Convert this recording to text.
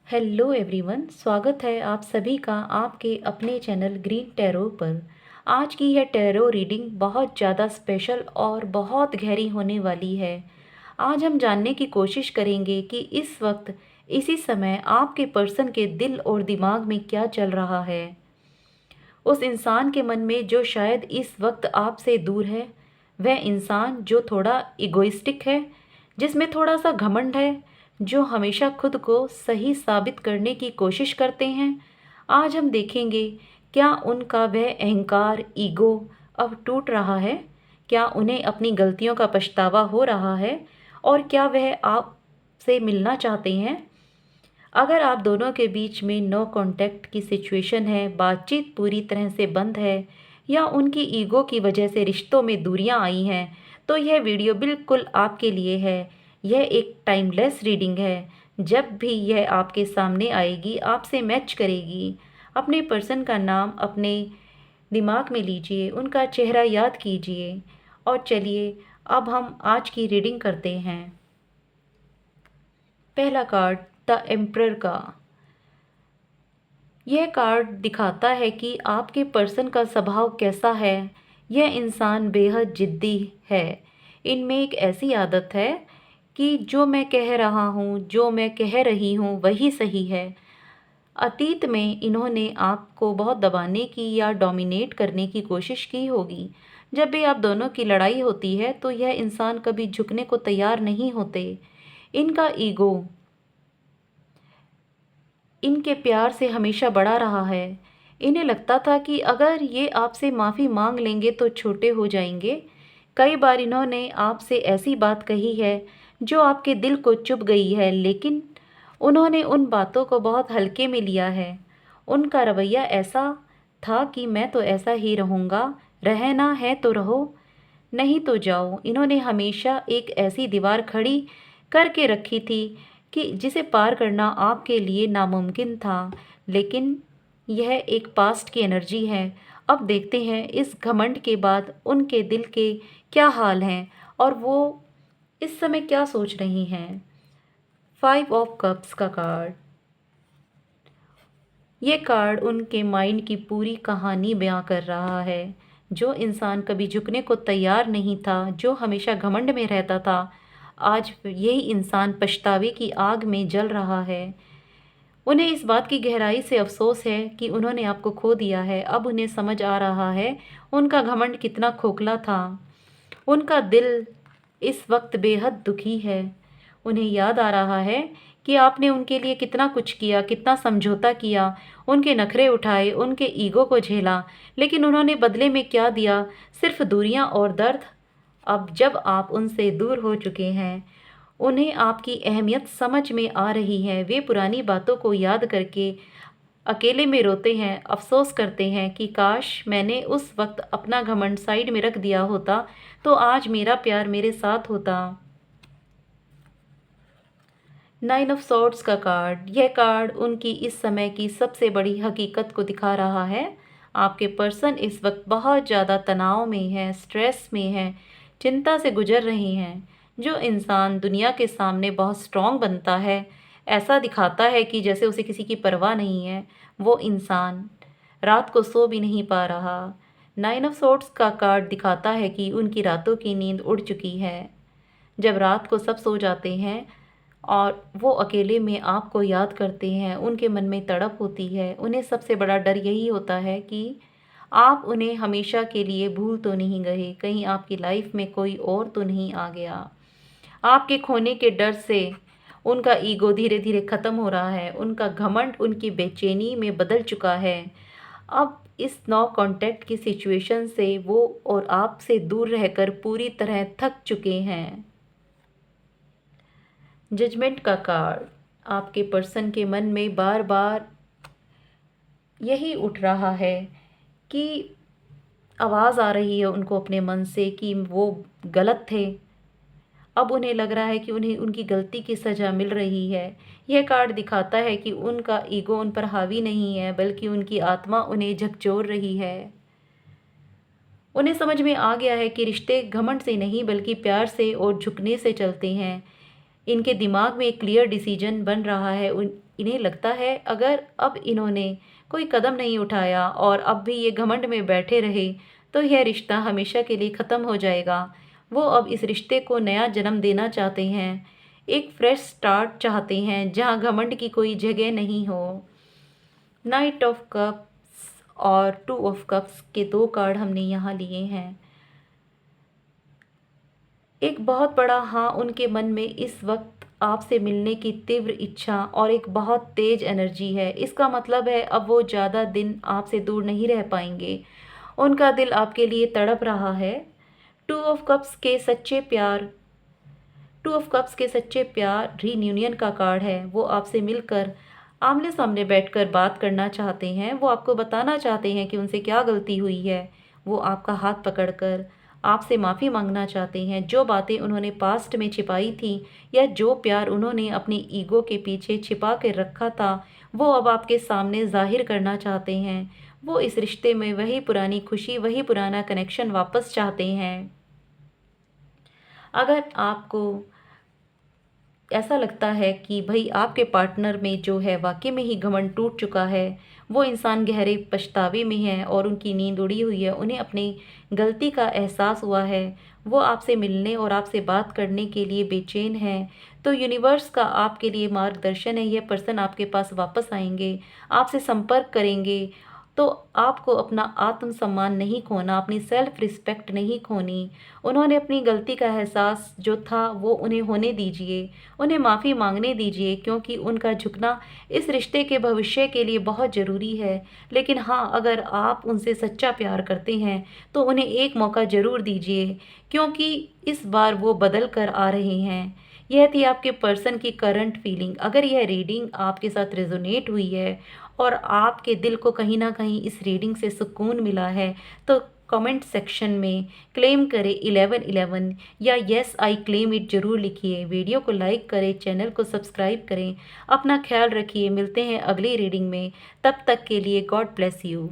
Hello everyone, स्वागत है आप सभी का आपके अपने चैनल ग्रीन टैरो पर। आज की यह टैरो रीडिंग बहुत ज़्यादा स्पेशल और बहुत गहरी होने वाली है। आज हम जानने की कोशिश करेंगे कि इस वक्त इसी समय आपके पर्सन के दिल और दिमाग में क्या चल रहा है। उस इंसान के मन में जो शायद इस वक्त आपसे दूर है, वह इंसान जो थोड़ा इगोइस्टिक है, जिसमें थोड़ा सा घमंड है, जो हमेशा खुद को सही साबित करने की कोशिश करते हैं। आज हम देखेंगे क्या उनका वह अहंकार, ईगो अब टूट रहा है, क्या उन्हें अपनी गलतियों का पछतावा हो रहा है और क्या वह आपसे मिलना चाहते हैं। अगर आप दोनों के बीच में नो कांटेक्ट की सिचुएशन है, बातचीत पूरी तरह से बंद है या उनकी ईगो की वजह से रिश्तों में दूरियां आई हैं, तो यह वीडियो बिल्कुल आपके लिए है। यह एक टाइमलेस रीडिंग है। जब भी यह आपके सामने आएगी, आपसे मैच करेगी। अपने पर्सन का नाम अपने दिमाग में लीजिए, उनका चेहरा याद कीजिए और चलिए अब हम आज की रीडिंग करते हैं। पहला कार्ड द एम्परर का। यह कार्ड दिखाता है कि आपके पर्सन का स्वभाव कैसा है। यह इंसान बेहद जिद्दी है। इनमें एक ऐसी आदत है कि जो मैं कह रहा हूँ, जो मैं कह रही हूँ वही सही है। अतीत में इन्होंने आपको बहुत दबाने की या डोमिनेट करने की कोशिश की होगी। जब भी आप दोनों की लड़ाई होती है तो यह इंसान कभी झुकने को तैयार नहीं होते। इनका ईगो इनके प्यार से हमेशा बड़ा रहा है। इन्हें लगता था कि अगर ये आपसे माफ़ी मांग लेंगे तो छोटे हो जाएंगे। कई बार इन्होंने आपसे ऐसी बात कही है जो आपके दिल को चुभ गई है, लेकिन उन्होंने उन बातों को बहुत हल्के में लिया है। उनका रवैया ऐसा था कि मैं तो ऐसा ही रहूँगा, रहना है तो रहो, नहीं तो जाओ। इन्होंने हमेशा एक ऐसी दीवार खड़ी करके रखी थी कि जिसे पार करना आपके लिए नामुमकिन था, लेकिन यह एक पास्ट की एनर्जी है। अब देखते हैं इस घमंड के बाद उनके दिल के क्या हाल हैं और वो इस समय क्या सोच रही हैं। 5 ऑफ कप्स का कार्ड। ये कार्ड उनके माइंड की पूरी कहानी बयां कर रहा है। जो इंसान कभी झुकने को तैयार नहीं था, जो हमेशा घमंड में रहता था, आज यही इंसान पछतावे की आग में जल रहा है। उन्हें इस बात की गहराई से अफसोस है कि उन्होंने आपको खो दिया है। अब उन्हें समझ आ रहा है उनका घमंड कितना खोखला था। उनका दिल इस वक्त बेहद दुखी है। उन्हें याद आ रहा है कि आपने उनके लिए कितना कुछ किया, कितना समझौता किया, उनके नखरे उठाए, उनके ईगो को झेला, लेकिन उन्होंने बदले में क्या दिया? सिर्फ दूरियां और दर्द। अब जब आप उनसे दूर हो चुके हैं, उन्हें आपकी अहमियत समझ में आ रही है। वे पुरानी बातों को याद करके अकेले में रोते हैं, अफ़सोस करते हैं कि काश मैंने उस वक्त अपना घमंड साइड में रख दिया होता तो आज मेरा प्यार मेरे साथ होता। 9 ऑफ सॉर्ड्स का कार्ड। यह कार्ड उनकी इस समय की सबसे बड़ी हकीकत को दिखा रहा है। आपके पर्सन इस वक्त बहुत ज़्यादा तनाव में है, स्ट्रेस में है, चिंता से गुजर रहे हैं। जो इंसान दुनिया के सामने बहुत स्ट्रांग बनता है, ऐसा दिखाता है कि जैसे उसे किसी की परवाह नहीं है, वो इंसान रात को सो भी नहीं पा रहा। 9 ऑफ सॉर्ड्स का कार्ड दिखाता है कि उनकी रातों की नींद उड़ चुकी है। जब रात को सब सो जाते हैं और वो अकेले में आपको याद करते हैं, उनके मन में तड़प होती है। उन्हें सबसे बड़ा डर यही होता है कि आप उन्हें हमेशा के लिए भूल तो नहीं गए, कहीं आपकी लाइफ में कोई और तो नहीं आ गया। आपके खोने के डर से उनका ईगो धीरे धीरे ख़त्म हो रहा है। उनका घमंड उनकी बेचैनी में बदल चुका है। अब इस नो कांटेक्ट की सिचुएशन से वो और आपसे दूर रहकर पूरी तरह थक चुके हैं। जजमेंट का कार्ड। आपके पर्सन के मन में बार बार यही उठ रहा है कि आवाज़ आ रही है उनको अपने मन से कि वो गलत थे। अब उन्हें लग रहा है कि उन्हें उनकी गलती की सज़ा मिल रही है। यह कार्ड दिखाता है कि उनका ईगो उन पर हावी नहीं है, बल्कि उनकी आत्मा उन्हें झकझोर रही है। उन्हें समझ में आ गया है कि रिश्ते घमंड से नहीं बल्कि प्यार से और झुकने से चलते हैं। इनके दिमाग में एक क्लियर डिसीजन बन रहा है। इन्हें लगता है अगर अब इन्होंने कोई कदम नहीं उठाया और अब भी ये घमंड में बैठे रहे तो यह रिश्ता हमेशा के लिए ख़त्म हो जाएगा। वो अब इस रिश्ते को नया जन्म देना चाहते हैं, एक फ्रेश स्टार्ट चाहते हैं जहाँ घमंड की कोई जगह नहीं हो। नाइट ऑफ कप्स और टू ऑफ कप्स के दो कार्ड हमने यहाँ लिए हैं। एक बहुत बड़ा हाँ उनके मन में इस वक्त आपसे मिलने की तीव्र इच्छा और एक बहुत तेज एनर्जी है। इसका मतलब है अब वो ज़्यादा दिन आपसे दूर नहीं रह पाएंगे। उनका दिल आपके लिए तड़प रहा है। टू ऑफ कप्स के सच्चे प्यार टू ऑफ कप्स के सच्चे प्यार रीयूनियन का कार्ड है। वो आपसे मिलकर आमने सामने बैठकर बात करना चाहते हैं। वो आपको बताना चाहते हैं कि उनसे क्या गलती हुई है। वो आपका हाथ पकड़कर आपसे माफ़ी मांगना चाहते हैं। जो बातें उन्होंने पास्ट में छिपाई थी या जो प्यार उन्होंने अपनी ईगो के पीछे छिपा के रखा था वो अब आपके सामने जाहिर करना चाहते हैं। वो इस रिश्ते में वही पुरानी खुशी, वही पुराना कनेक्शन वापस चाहते हैं। अगर आपको ऐसा लगता है कि भाई आपके पार्टनर में जो है वाकई में ही घमंड टूट चुका है, वो इंसान गहरे पछतावे में है और उनकी नींद उड़ी हुई है, उन्हें अपनी गलती का एहसास हुआ है, वो आपसे मिलने और आपसे बात करने के लिए बेचैन है, तो यूनिवर्स का आपके लिए मार्गदर्शन है। यह पर्सन आपके पास वापस आएंगे, आपसे संपर्क करेंगे। तो आपको अपना आत्मसम्मान नहीं खोना, अपनी सेल्फ रिस्पेक्ट नहीं खोनी। उन्होंने अपनी गलती का एहसास जो था वो उन्हें होने दीजिए, उन्हें माफ़ी मांगने दीजिए, क्योंकि उनका झुकना इस रिश्ते के भविष्य के लिए बहुत ज़रूरी है। लेकिन हाँ, अगर आप उनसे सच्चा प्यार करते हैं तो उन्हें एक मौका ज़रूर दीजिए, क्योंकि इस बार वो बदल कर आ रहे हैं। यह थी आपके पर्सन की करंट फीलिंग। अगर यह रीडिंग आपके साथ रेजोनेट हुई है और आपके दिल को कहीं ना कहीं इस रीडिंग से सुकून मिला है तो कमेंट सेक्शन में क्लेम करें 1111 या येस आई क्लेम इट ज़रूर लिखिए। वीडियो को लाइक करें, चैनल को सब्सक्राइब करें। अपना ख्याल रखिए, मिलते हैं अगली रीडिंग में। तब तक के लिए गॉड ब्लेस यू।